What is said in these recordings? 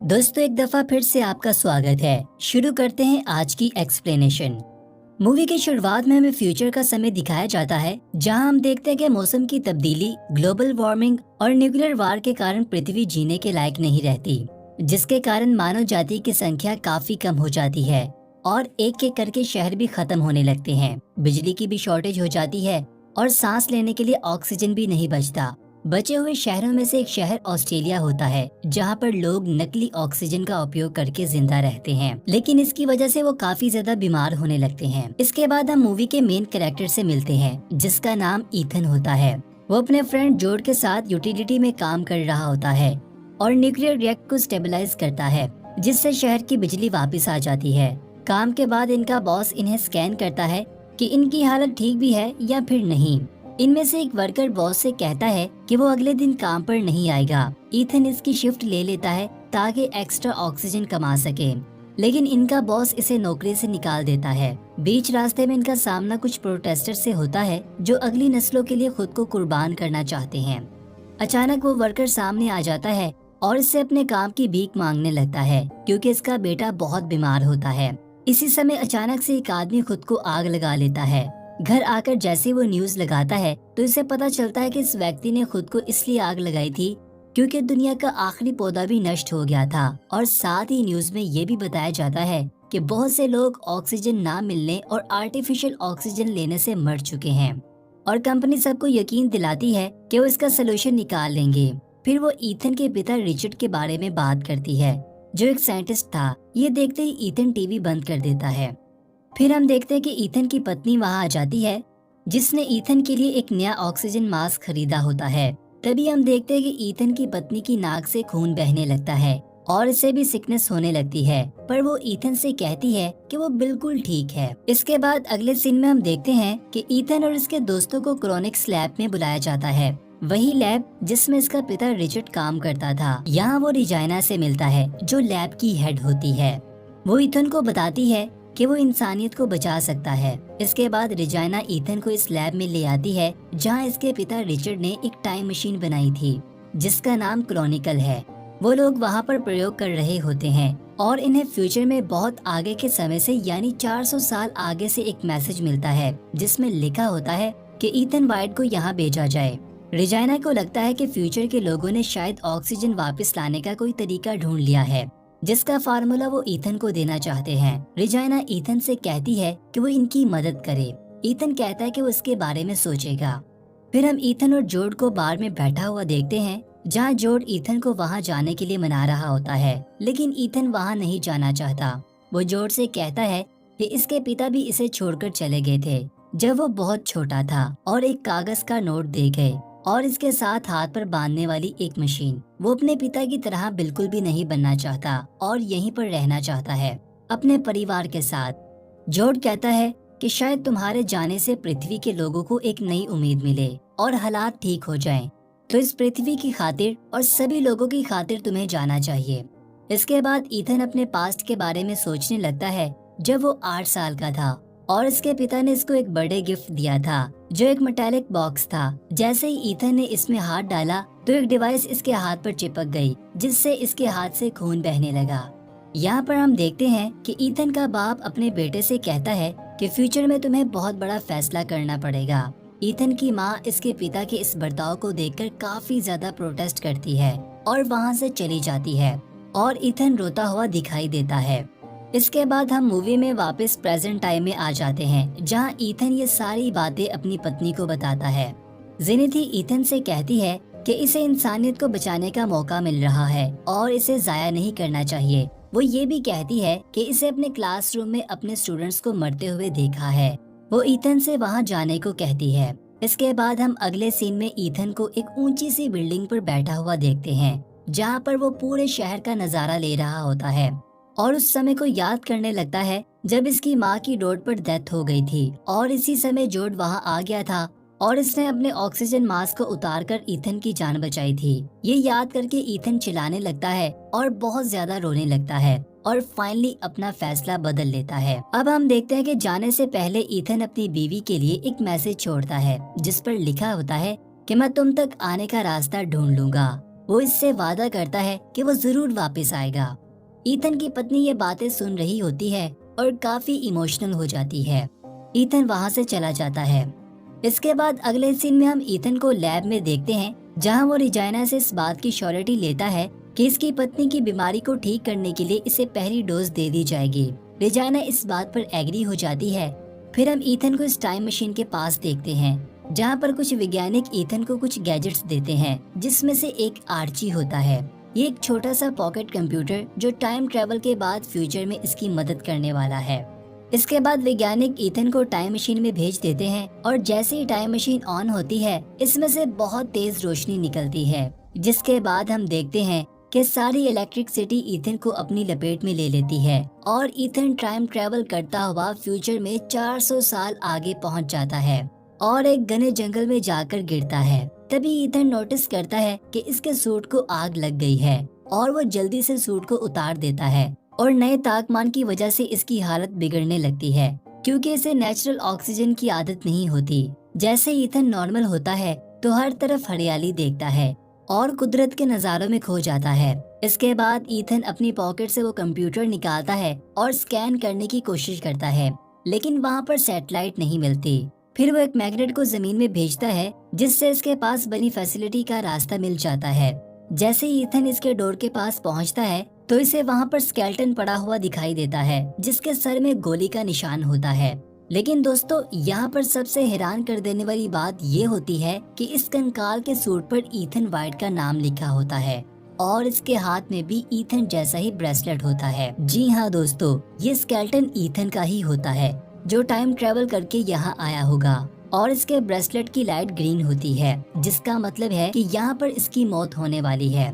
दोस्तों, एक दफा फिर से आपका स्वागत है। शुरू करते हैं आज की एक्सप्लेनेशन। मूवी की शुरुआत में हमें फ्यूचर का समय दिखाया जाता है, जहां हम देखते हैं कि मौसम की तब्दीली, ग्लोबल वार्मिंग और न्यूक्लियर वार के कारण पृथ्वी जीने के लायक नहीं रहती, जिसके कारण मानव जाति की संख्या काफी कम हो जाती है और एक एक करके शहर भी खत्म होने लगते हैं। बिजली की भी शॉर्टेज हो जाती है और सांस लेने के लिए ऑक्सीजन भी नहीं बचता। बचे हुए शहरों में से एक शहर ऑस्ट्रेलिया होता है, जहाँ पर लोग नकली ऑक्सीजन का उपयोग करके जिंदा रहते हैं, लेकिन इसकी वजह से वो काफी ज्यादा बीमार होने लगते हैं। इसके बाद हम मूवी के मेन कैरेक्टर से मिलते हैं, जिसका नाम ईथन होता है। वो अपने फ्रेंड जोड के साथ यूटिलिटी में काम कर रहा होता है और न्यूक्लियर रिएक्टर को स्टेबलाइज करता है, जिससे शहर की बिजली वापस आ जाती है। काम के बाद इनका बॉस इन्हें स्कैन करता है कि इनकी हालत ठीक भी है या फिर नहीं। इनमें से एक वर्कर बॉस से कहता है कि वो अगले दिन काम पर नहीं आएगा। ईथन इसकी शिफ्ट ले लेता है ताकि एक्स्ट्रा ऑक्सीजन कमा सके, लेकिन इनका बॉस इसे नौकरी से निकाल देता है। बीच रास्ते में इनका सामना कुछ प्रोटेस्टर से होता है, जो अगली नस्लों के लिए खुद को कुर्बान करना चाहते हैं। अचानक वो वर्कर सामने आ जाता है और इससे अपने काम की भीख मांगने लगता है, क्योंकि इसका बेटा बहुत बीमार होता है। इसी समय अचानक से एक आदमी खुद को आग लगा लेता है। घर आकर जैसे वो न्यूज लगाता है तो इसे पता चलता है कि इस व्यक्ति ने खुद को इसलिए आग लगाई थी क्योंकि दुनिया का आखिरी पौधा भी नष्ट हो गया था। और साथ ही न्यूज में ये भी बताया जाता है कि बहुत से लोग ऑक्सीजन ना मिलने और आर्टिफिशियल ऑक्सीजन लेने से मर चुके हैं, और कंपनी सबको यकीन दिलाती है कि वो इसका सोल्यूशन निकाल लेंगे। फिर वो ईथन के पिता रिचर्ड के बारे में बात करती है, जो एक साइंटिस्ट था। ये देखते ही ईथन टीवी बंद कर देता है। फिर हम देखते हैं कि ईथन की पत्नी वहां आ जाती है, जिसने ईथन के लिए एक नया ऑक्सीजन मास्क खरीदा होता है। तभी हम देखते हैं कि ईथन की पत्नी की नाक से खून बहने लगता है और इसे भी सिकनेस होने लगती है, पर वो ईथन से कहती है कि वो बिल्कुल ठीक है। इसके बाद अगले सीन में हम देखते हैं कि ईथन और इसके दोस्तों को क्रोनिक्स लैब में बुलाया जाता है, वही लैब जिसमें इसका पिता रिचर्ड काम करता था। यहाँ वो रिजाइना से मिलता है, जो लैब की हेड होती है। वो ईथन को बताती है कि वो इंसानियत को बचा सकता है। इसके बाद रिजाइना ईथन को इस लैब में ले आती है, जहां इसके पिता रिचर्ड ने एक टाइम मशीन बनाई थी, जिसका नाम क्रॉनिकल है। वो लोग वहां पर प्रयोग कर रहे होते हैं और इन्हें फ्यूचर में बहुत आगे के समय से यानी 400 साल आगे से एक मैसेज मिलता है, जिसमें लिखा होता है कि ईथन वाइट को यहाँ भेजा जाए। रिजाइना को लगता है कि फ्यूचर के लोगों ने शायद ऑक्सीजन वापस लाने का कोई तरीका ढूंढ लिया है, जिसका फार्मूला वो ईथन को देना चाहते हैं। रिजाइना ईथन से कहती है कि वो इनकी मदद करे। ईथन कहता है कि वो इसके बारे में सोचेगा। फिर हम ईथन और जोड को बार में बैठा हुआ देखते हैं, जहाँ जोड ईथन को वहाँ जाने के लिए मना रहा होता है, लेकिन ईथन वहाँ नहीं जाना चाहता। वो जोड से कहता है कि इसके पिता भी इसे छोड़कर चले गए थे जब वो बहुत छोटा था, और एक कागज का नोट दे गए और इसके साथ हाथ पर बांधने वाली एक मशीन। वो अपने पिता की तरह बिल्कुल भी नहीं बनना चाहता और यहीं पर रहना चाहता है अपने परिवार के साथ। जोड कहता है कि शायद तुम्हारे जाने से पृथ्वी के लोगों को एक नई उम्मीद मिले और हालात ठीक हो जाएं। तो इस पृथ्वी की खातिर और सभी लोगों की खातिर तुम्हें जाना चाहिए। इसके बाद ईथन अपने पास्ट के बारे में सोचने लगता है, जब वो 8 साल का था और इसके पिता ने इसको एक बर्थडे गिफ्ट दिया था, जो एक मेटालिक बॉक्स था। जैसे ही ईथन ने इसमें हाथ डाला तो एक डिवाइस इसके हाथ पर चिपक गई, जिससे इसके हाथ से खून बहने लगा। यहाँ पर हम देखते हैं कि ईथन का बाप अपने बेटे से कहता है कि फ्यूचर में तुम्हें बहुत बड़ा फैसला करना पड़ेगा। ईथन की माँ इसके पिता के इस बर्ताव को देखकर काफी ज्यादा प्रोटेस्ट करती है और वहाँ से चली जाती है, और ईथन रोता हुआ दिखाई देता है। इसके बाद हम मूवी में वापस प्रेजेंट टाइम में आ जाते हैं, जहां ईथन ये सारी बातें अपनी पत्नी को बताता है। जेनिथी ईथन से कहती है कि इसे इंसानियत को बचाने का मौका मिल रहा है और इसे जाया नहीं करना चाहिए। वो ये भी कहती है कि इसे अपने क्लासरूम में अपने स्टूडेंट्स को मरते हुए देखा है। वो ईथन से वहाँ जाने को कहती है। इसके बाद हम अगले सीन में ईथन को एक ऊंची सी बिल्डिंग पर बैठा हुआ देखते हैं, जहाँ पर वो पूरे शहर का नजारा ले रहा होता है और उस समय को याद करने लगता है जब इसकी माँ की रोड पर डेथ हो गई थी, और इसी समय जोड वहाँ आ गया था और इसने अपने ऑक्सीजन मास्क को उतारकर ईथन की जान बचाई थी। ये याद करके ईथन चिल्लाने लगता है और बहुत ज्यादा रोने लगता है और फाइनली अपना फैसला बदल लेता है। अब हम देखते हैं कि जाने से पहले ईथन अपनी बीवी के लिए एक मैसेज छोड़ता है, जिस पर लिखा होता है कि मैं तुम तक आने का रास्ता ढूंढ लूंगा। वो इससे वादा करता है कि वो जरूर वापस आएगा। ईथन की पत्नी ये बातें सुन रही होती है और काफी इमोशनल हो जाती है। ईथन वहाँ से चला जाता है। इसके बाद अगले सीन में हम ईथन को लैब में देखते हैं, जहाँ वो रिजाइना से इस बात की श्योरिटी लेता है कि इसकी पत्नी की बीमारी को ठीक करने के लिए इसे पहली डोज दे दी जाएगी। रिजाइना इस बात पर एग्री हो जाती है। फिर हम ईथन को इस टाइम मशीन के पास देखते हैं, जहाँ पर कुछ वैज्ञानिक ईथन को कुछ गैजेट्स देते हैं, जिसमें से एक आर्ची होता है। ये एक छोटा सा पॉकेट कंप्यूटर जो टाइम ट्रेवल के बाद फ्यूचर में इसकी मदद करने वाला है। इसके बाद वैज्ञानिक ईथन को टाइम मशीन में भेज देते हैं और जैसे ही टाइम मशीन ऑन होती है, इसमें से बहुत तेज रोशनी निकलती है, जिसके बाद हम देखते हैं कि सारी इलेक्ट्रिसिटी ईथन को अपनी लपेट में ले लेती है और ईथन टाइम ट्रेवल करता हुआ फ्यूचर में 400 साल आगे पहुंच जाता है और एक घने जंगल में जाकर गिरता है। तभी ईथन नोटिस करता है कि इसके सूट को आग लग गई है और वो जल्दी से सूट को उतार देता है और नए तापमान की वजह से इसकी हालत बिगड़ने लगती है, क्योंकि इसे नेचुरल ऑक्सीजन की आदत नहीं होती। जैसे ईथन नॉर्मल होता है तो हर तरफ हरियाली देखता है और कुदरत के नज़ारों में खो जाता है। इसके बाद ईथन अपनी पॉकेट से वो कंप्यूटर निकालता है और स्कैन करने की कोशिश करता है, लेकिन वहाँ पर सैटेलाइट नहीं मिलती। फिर वो एक मैग्नेट को जमीन में भेजता है, जिससे इसके पास बनी फैसिलिटी का रास्ता मिल जाता है। जैसे ही ईथन इसके डोर के पास पहुँचता है तो इसे वहाँ पर स्केलेटन पड़ा हुआ दिखाई देता है, जिसके सर में गोली का निशान होता है। लेकिन दोस्तों, यहाँ पर सबसे हैरान कर देने वाली बात ये होती है कि इस कंकाल के सूट पर ईथन वाइट का नाम लिखा होता है और इसके हाथ में भी ईथन जैसा ही ब्रेसलेट होता है। जी हाँ दोस्तों, ये स्केलेटन ईथन का ही होता है, जो टाइम ट्रेवल करके यहाँ आया होगा। और इसके ब्रेसलेट की लाइट ग्रीन होती है, जिसका मतलब है कि यहाँ पर इसकी मौत होने वाली है।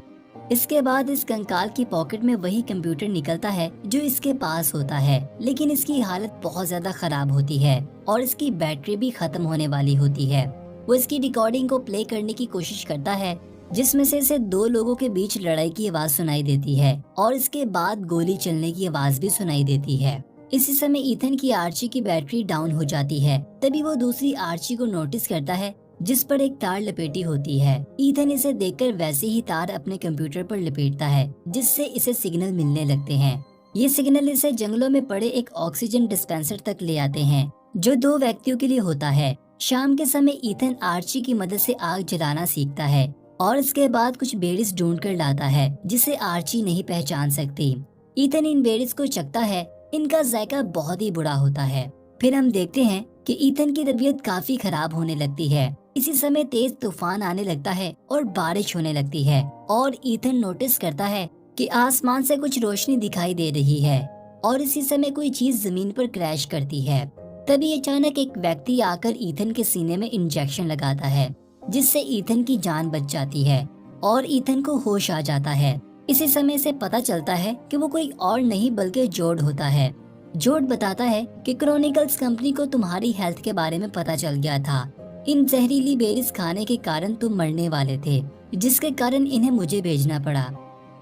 इसके बाद इस कंकाल की पॉकेट में वही कंप्यूटर निकलता है जो इसके पास होता है, लेकिन इसकी हालत बहुत ज्यादा खराब होती है और इसकी बैटरी भी खत्म होने वाली होती है। वो इसकी रिकॉर्डिंग को प्ले करने की कोशिश करता है, जिसमें से इसे दो लोगों के बीच लड़ाई की आवाज सुनाई देती है और इसके बाद गोली चलने की आवाज भी सुनाई देती है। इसी समय ईथन की आर्ची की बैटरी डाउन हो जाती है। तभी वो दूसरी आर्ची को नोटिस करता है, जिस पर एक तार लपेटी होती है। ईथन इसे देखकर वैसे ही तार अपने कंप्यूटर पर लपेटता है, जिससे इसे सिग्नल मिलने लगते हैं। ये सिग्नल इसे जंगलों में पड़े एक ऑक्सीजन डिस्पेंसर तक ले आते हैं, जो दो व्यक्तियों के लिए होता है। शाम के समय ईथन आर्ची की मदद से आग जलाना सीखता है और इसके बाद कुछ बेरिस ढूंढ कर लाता है, जिसे आर्ची नहीं पहचान सकती। ईथन इन बेरिस को चखता है। इनका जायका बहुत ही बुरा होता है। फिर हम देखते हैं कि ईथन की तबीयत काफी खराब होने लगती है। इसी समय तेज तूफान आने लगता है और बारिश होने लगती है और ईथन नोटिस करता है कि आसमान से कुछ रोशनी दिखाई दे रही है और इसी समय कोई चीज जमीन पर क्रैश करती है। तभी अचानक एक व्यक्ति आकर ईथन के सीने में इंजेक्शन लगाता है, जिससे ईथन की जान बच जाती है और ईथन को होश आ जाता है। इसी समय से पता चलता है कि वो कोई और नहीं बल्कि जोड होता है। जोड बताता है कि क्रॉनिकल्स कंपनी को तुम्हारी हेल्थ के बारे में पता चल गया था। इन जहरीली बेरीज खाने के कारण तुम मरने वाले थे, जिसके कारण इन्हें मुझे भेजना पड़ा।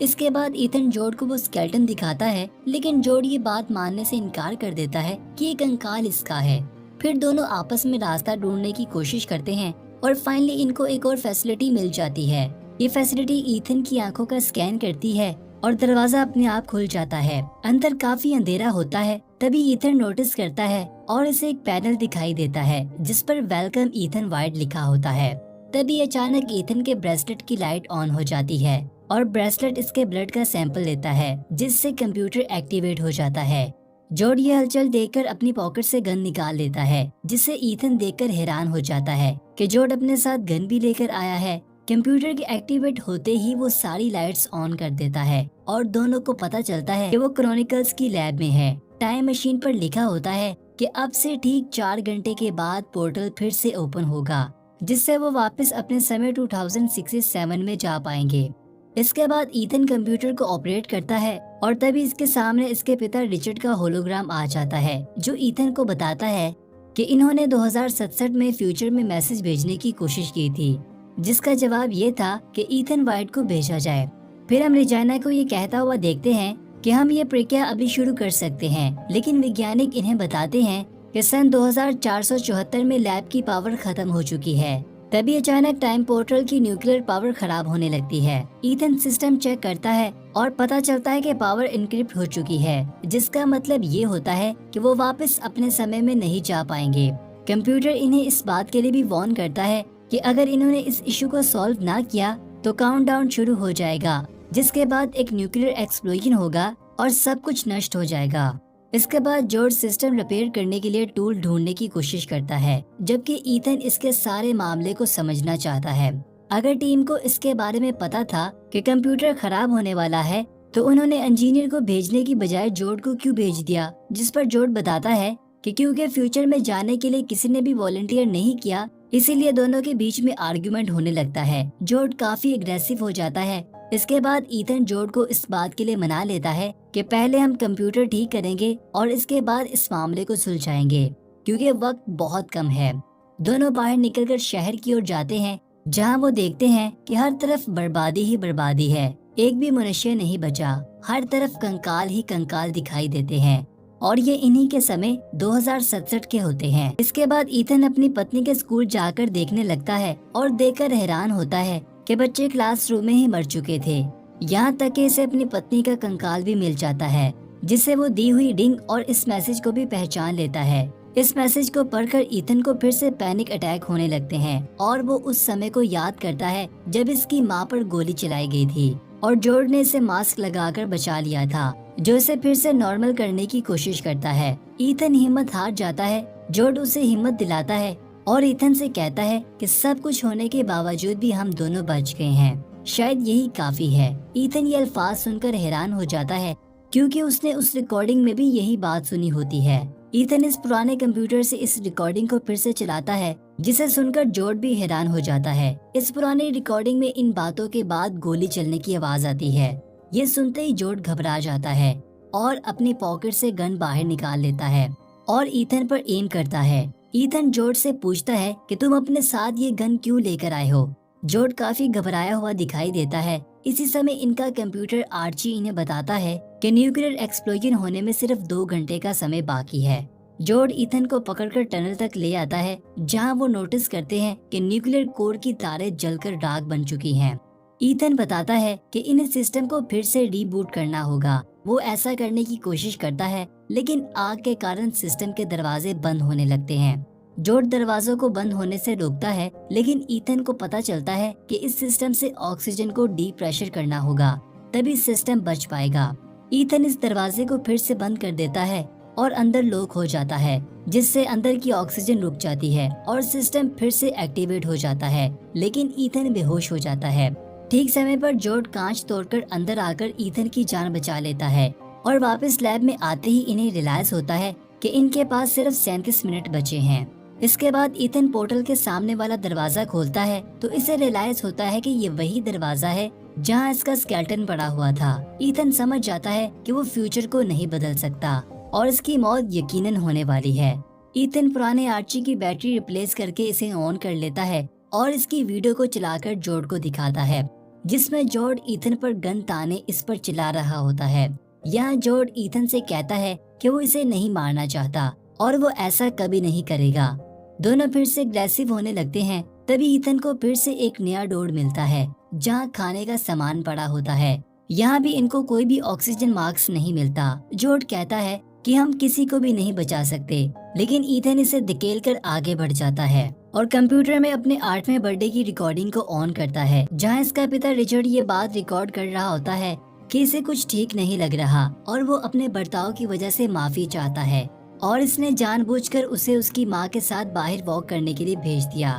इसके बाद ईथन जोड को वो स्केलेटन दिखाता है, लेकिन जोड ये बात मानने से इनकार कर देता है कि ये कंकाल इसका है। फिर दोनों आपस में रास्ता ढूंढने की कोशिश करते हैं और फाइनली इनको एक और फैसिलिटी मिल जाती है। ये फैसिलिटी ईथन की आंखों का स्कैन करती है और दरवाजा अपने आप खुल जाता है। अंदर काफी अंधेरा होता है। तभी ईथन नोटिस करता है और इसे एक पैनल दिखाई देता है, जिस पर वेलकम ईथन वाइट लिखा होता है। तभी अचानक ईथन के ब्रेसलेट की लाइट ऑन हो जाती है और ब्रेसलेट इसके ब्लड का सैंपल लेता है, जिससे कंप्यूटर एक्टिवेट हो जाता है। जोड ये हलचल देखकर अपनी पॉकेट से गन निकाल लेता है, जिससे ईथन देखकर हैरान हो जाता है कि जोड अपने साथ गन भी लेकर आया है। कंप्यूटर के एक्टिवेट होते ही वो सारी लाइट्स ऑन कर देता है और दोनों को पता चलता है कि वो क्रॉनिकल्स की लैब में है। टाइम मशीन पर लिखा होता है कि अब से ठीक 4 घंटे के बाद पोर्टल फिर से ओपन होगा, जिससे वो वापस अपने समय 2067 में जा पाएंगे। इसके बाद ईथन कंप्यूटर को ऑपरेट करता है और तभी इसके सामने इसके पिता रिचर्ड का होलोग्राम आ जाता है, जो ईथन को बताता है कि इन्होंने 2067 में फ्यूचर में मैसेज भेजने की कोशिश की थी, जिसका जवाब ये था कि ईथन वाइट को भेजा जाए। फिर हम रिजाइना को ये कहता हुआ देखते हैं कि हम ये प्रक्रिया अभी शुरू कर सकते हैं, लेकिन वैज्ञानिक इन्हें बताते हैं कि सन 2474 में लैब की पावर खत्म हो चुकी है तभी अचानक टाइम पोर्टल की न्यूक्लियर पावर खराब होने लगती है। ईथन सिस्टम चेक करता है और पता चलता है कि पावर इनक्रिप्ट हो चुकी है, जिसका मतलब ये होता है कि वो वापस अपने समय में नहीं जा पाएंगे। कंप्यूटर इन्हें इस बात के लिए भी वार्न करता है कि अगर इन्होंने इस इशू को सॉल्व ना किया तो काउंटडाउन शुरू हो जाएगा, जिसके बाद एक न्यूक्लियर एक्सप्लोजन होगा और सब कुछ नष्ट हो जाएगा। इसके बाद जॉर्ज सिस्टम रिपेयर करने के लिए टूल ढूंढने की कोशिश करता है, जबकि ईथन इसके सारे मामले को समझना चाहता है। अगर टीम को इसके बारे में पता था कि कंप्यूटर खराब होने वाला है, तो उन्होंने इंजीनियर को भेजने की बजाय जॉर्ज को क्यों भेज दिया, जिस पर जॉर्ज बताता है कि क्योंकि फ्यूचर में जाने के लिए किसी ने भी वॉलंटियर नहीं किया, इसीलिए दोनों के बीच में आर्ग्यूमेंट होने लगता है। जॉर्ज काफी एग्रेसिव हो जाता है। इसके बाद ईथन जॉर्ज को इस बात के लिए मना लेता है कि पहले हम कंप्यूटर ठीक करेंगे और इसके बाद इस मामले को सुलझाएंगे, क्योंकि वक्त बहुत कम है। दोनों बाहर निकलकर शहर की ओर जाते हैं, जहां वो देखते हैं कि हर तरफ बर्बादी ही बर्बादी है। एक भी मनुष्य नहीं बचा, हर तरफ कंकाल ही कंकाल दिखाई देते हैं। और ये इन्हीं के समय 2067 के होते हैं। इसके बाद ईथन अपनी पत्नी के स्कूल जाकर देखने लगता है और देखकर हैरान होता है कि बच्चे क्लासरूम में ही मर चुके थे। यहाँ तक कि इसे अपनी पत्नी का कंकाल भी मिल जाता है, जिससे वो दी हुई रिंग और इस मैसेज को भी पहचान लेता है। इस मैसेज को पढ़कर ईथन को फिर से पैनिक अटैक होने लगते हैं और वो उस समय को याद करता है जब इसकी माँ पर गोली चलाई गई थी और जॉर्ज ने इसे मास्क लगाकर बचा लिया था, जो इसे फिर से नॉर्मल करने की कोशिश करता है। ईथन हिम्मत हार जाता है। जॉर्ज उसे हिम्मत दिलाता है और ईथन से कहता है कि सब कुछ होने के बावजूद भी हम दोनों बच गए हैं, शायद यही काफी है। ईथन ये अल्फाज सुनकर हैरान हो जाता है, क्योंकि उसने उस रिकॉर्डिंग में भी यही बात सुनी होती है। ईथन इस पुराने कंप्यूटर से इस रिकॉर्डिंग को फिर से चलाता है, जिसे सुनकर जॉर्ज भी हैरान हो जाता है। इस पुरानी रिकॉर्डिंग में इन बातों के बाद गोली चलने की आवाज आती है। ये सुनते ही जॉर्ज घबरा जाता है और अपनी पॉकेट से गन बाहर निकाल लेता है और ईथन पर एम करता है। ईथन जॉर्ज से पूछता है कि तुम अपने साथ ये गन क्यों लेकर आए हो। जॉर्ज काफी घबराया हुआ दिखाई देता है। इसी समय इनका कंप्यूटर आर्ची इन्हें बताता है कि न्यूक्लियर एक्सप्लोजन होने में सिर्फ 2 घंटे का समय बाकी है। जॉर्ज ईथन को पकड़कर टनल तक ले आता है, जहां वो नोटिस करते हैं कि न्यूक्लियर कोर की तारें जलकर राख बन चुकी हैं। ईथन बताता है कि इन सिस्टम को फिर से रीबूट करना होगा। वो ऐसा करने की कोशिश करता है, लेकिन आग के कारण सिस्टम के दरवाजे बंद होने लगते हैं। जॉर्ज दरवाजों को बंद होने से रोकता है, लेकिन ईथन को पता चलता है कि इस सिस्टम से ऑक्सीजन को डी प्रेशर करना होगा, तभी सिस्टम बच पाएगा। ईथन इस दरवाजे को फिर से बंद कर देता है और अंदर लॉक हो जाता है, जिससे अंदर की ऑक्सीजन रुक जाती है और सिस्टम फिर से एक्टिवेट हो जाता है, लेकिन ईथन बेहोश हो जाता है। ठीक समय पर जॉर्ज कांच तोड़कर अंदर आकर ईथन की जान बचा लेता है और वापस लैब में आते ही इन्हें रियलाइज होता है कि इनके पास सिर्फ 37 मिनट बचे हैं। इसके बाद ईथन पोर्टल के सामने वाला दरवाजा खोलता है तो इसे रियलाइज होता है कि ये वही दरवाजा है जहां इसका स्केलेटन पड़ा हुआ था। ईथन समझ जाता है कि वो फ्यूचर को नहीं बदल सकता और इसकी मौत यकीनन होने वाली है। ईथन पुराने आर्ची की बैटरी रिप्लेस करके इसे ऑन कर लेता है और इसकी वीडियो को चलाकर जॉर्ज को दिखाता है, जिसमें जॉर्ज ईथन पर गन ताने इस पर चिल्ला रहा होता है। यहाँ जॉर्ज ईथन से कहता है कि वो इसे नहीं मारना चाहता और वो ऐसा कभी नहीं करेगा। दोनों फिर से एग्रेसिव होने लगते हैं। तभी ईथन को फिर से एक नया डोर मिलता है, जहाँ खाने का सामान पड़ा होता है। यहाँ भी इनको कोई भी ऑक्सीजन मास्क नहीं मिलता। जॉर्ज कहता है कि हम किसी को भी नहीं बचा सकते, लेकिन ईथन इसे धकेल कर आगे बढ़ जाता है और कंप्यूटर में अपने 8वें बर्थडे की रिकॉर्डिंग को ऑन करता है, जहां इसका पिता रिचर्ड ये बात रिकॉर्ड कर रहा होता है कि इसे कुछ ठीक नहीं लग रहा और वो अपने बर्ताव की वजह से माफी चाहता है और इसने जानबूझकर उसे उसकी माँ के साथ बाहर वॉक करने के लिए भेज दिया।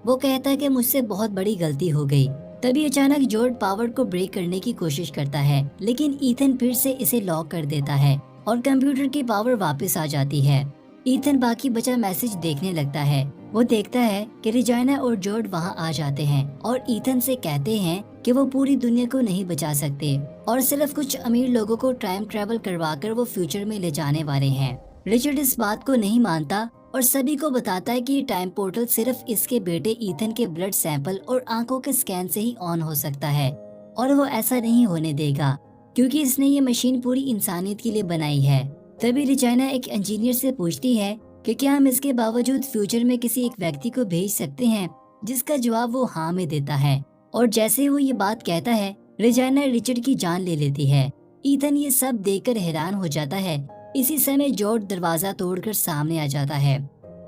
वो कहता है कि मुझसे बहुत बड़ी गलती हो गई। तभी अचानक जॉर्ज पावर को ब्रेक करने की कोशिश करता है, लेकिन ईथन फिर से इसे लॉक कर देता है और कंप्यूटर की पावर वापस आ जाती है। ईथन बाकी बचा मैसेज देखने लगता है। वो देखता है कि रिजाइना और जॉर्ज वहाँ आ जाते हैं और ईथन से कहते हैं कि वो पूरी दुनिया को नहीं बचा सकते और सिर्फ कुछ अमीर लोगों को टाइम ट्रेवल करवाकर वो फ्यूचर में ले जाने वाले हैं। रिचर्ड इस बात को नहीं मानता और सभी को बताता है कि ये टाइम पोर्टल सिर्फ इसके बेटे ईथन के ब्लड सैंपल और आंखों के स्कैन से ही ऑन हो सकता है और वो ऐसा नहीं होने देगा, क्योंकि इसने ये मशीन पूरी इंसानियत के लिए बनाई है। तभी रिचाइना एक इंजीनियर से पूछती है कि क्या हम इसके बावजूद फ्यूचर में किसी एक व्यक्ति को भेज सकते हैं जिसका जवाब वो हाँ में देता है। और जैसे ही वो ये बात कहता है, रेजाना रिचर्ड की जान ले लेती है। ईथन ये सब देखकर हैरान हो जाता है। इसी समय जॉर्ज दरवाजा तोड़कर सामने आ जाता है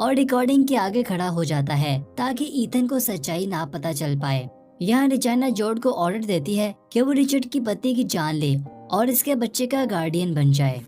और रिकॉर्डिंग के आगे खड़ा हो जाता है ताकि ईथन को सच्चाई ना पता चल पाए। यहाँ रेजाना जॉर्ज को ऑर्डर देती है कि वो रिचर्ड की पत्नी की जान ले और इसके बच्चे का गार्डियन बन जाए।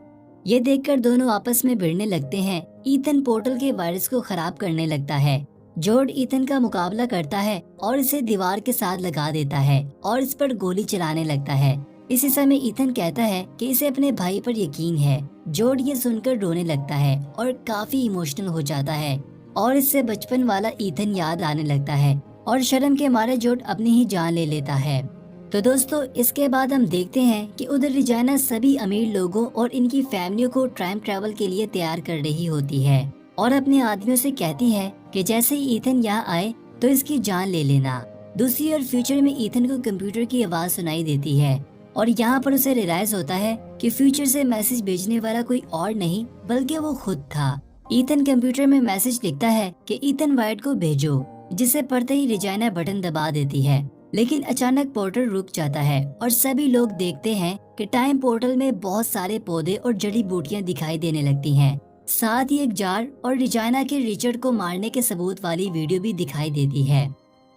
ये देखकर दोनों आपस में भिड़ने लगते हैं। ईथन पोर्टल के वायरस को खराब करने लगता है। जॉर्ज ईथन का मुकाबला करता है और इसे दीवार के साथ लगा देता है और इस पर गोली चलाने लगता है। इसी समय ईथन कहता है कि इसे अपने भाई पर यकीन है। जॉर्ज ये सुनकर रोने लगता है और काफी इमोशनल हो जाता है और इससे बचपन वाला ईथन याद आने लगता है और शर्म के मारे जॉर्ज अपनी ही जान ले लेता है। तो दोस्तों, इसके बाद हम देखते हैं कि उधर रिजाना सभी अमीर लोगों और इनकी फैमिलियों को टाइम ट्रैवल के लिए तैयार कर रही होती है और अपने आदमियों से कहती है कि जैसे ही ईथन यहाँ आए तो इसकी जान ले लेना। दूसरी ओर फ्यूचर में ईथन को कंप्यूटर की आवाज सुनाई देती है और यहाँ पर उसे रियलाइज होता है कि फ्यूचर से मैसेज भेजने वाला कोई और नहीं बल्कि वो खुद था। ईथन कंप्यूटर में मैसेज लिखता है कि ईथन वाइट को भेजो, जिसे पढ़ते ही रिजाना बटन दबा देती है। लेकिन अचानक पोर्टल रुक जाता है और सभी लोग देखते हैं कि टाइम पोर्टल में बहुत सारे पौधे और जड़ी बूटियां दिखाई देने लगती हैं। साथ ही एक जार और रिजाना के रिचर्ड को मारने के सबूत वाली वीडियो भी दिखाई देती है।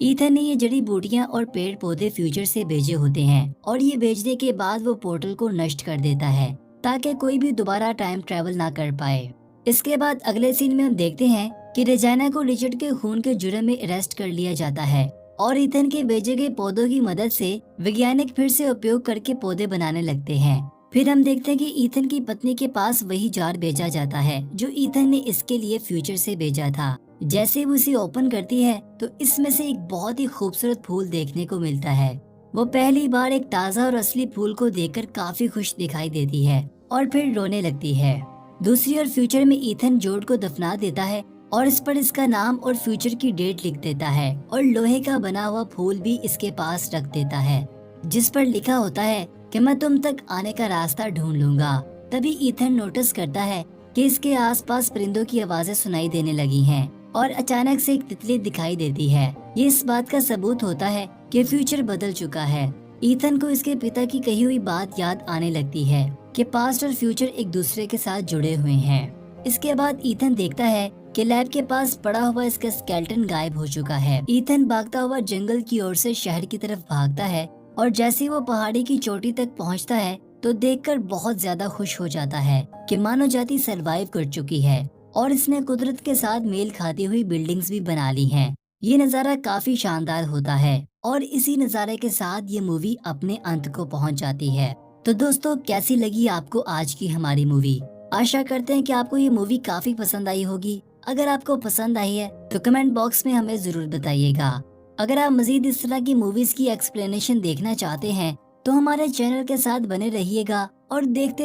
ईथन ने ये जड़ी बूटियां और पेड़ पौधे फ्यूचर से भेजे होते हैं और ये भेजने के बाद वो पोर्टल को नष्ट कर देता है ताकि कोई भी दोबारा टाइम ट्रैवल ना कर पाए। इसके बाद अगले सीन में हम देखते हैं कि रेजाना को रिचर्ड के खून के जुर्म में अरेस्ट कर लिया जाता है और ईथन के भेजे गए पौधों की मदद से वैज्ञानिक फिर से उपयोग करके पौधे बनाने लगते हैं। फिर हम देखते हैं कि ईथन की पत्नी के पास वही जार भेजा जाता है जो ईथन ने इसके लिए फ्यूचर से भेजा था। जैसे ही वो उसे ओपन करती है तो इसमें से एक बहुत ही खूबसूरत फूल देखने को मिलता है। वो पहली बार एक ताज़ा और असली फूल को देखकर काफी खुश दिखाई देती है और फिर रोने लगती है। दूसरी ओर फ्यूचर में ईथन जॉर्ज को दफना देता है और इस पर इसका नाम और फ्यूचर की डेट लिख देता है और लोहे का बना हुआ फूल भी इसके पास रख देता है जिस पर लिखा होता है कि मैं तुम तक आने का रास्ता ढूंढ लूंगा। तभी ईथन नोटिस करता है कि इसके आसपास परिंदों की आवाजें सुनाई देने लगी हैं और अचानक से एक तितली दिखाई देती है। ये इस बात का सबूत होता है कि फ्यूचर बदल चुका है। ईथन को इसके पिता की कही हुई बात याद आने लगती है कि पास्ट और फ्यूचर एक दूसरे के साथ जुड़े हुए हैं। इसके बाद ईथन देखता है कि लैब के पास पड़ा हुआ इसका स्केलेटन गायब हो चुका है। ईथन भागता हुआ जंगल की ओर से शहर की तरफ भागता है और जैसे ही वो पहाड़ी की चोटी तक पहुंचता है तो देखकर बहुत ज्यादा खुश हो जाता है कि मानव जाति सरवाइव कर चुकी है और इसने कुदरत के साथ मेल खाती हुई बिल्डिंग्स भी बना ली हैं। ये नज़ारा काफी शानदार होता है और इसी नज़ारे के साथ ये मूवी अपने अंत को पहुंच जाती है। तो दोस्तों, कैसी लगी आपको आज की हमारी मूवी? आशा करते हैं कि आपको ये मूवी काफी पसंद आई होगी। अगर आपको पसंद आई है तो कमेंट बॉक्स में हमें जरूर बताइएगा। अगर आप मजीद इस तरह की मूवीज की एक्सप्लेनेशन देखना चाहते हैं तो हमारे चैनल के साथ बने रहिएगा और देखते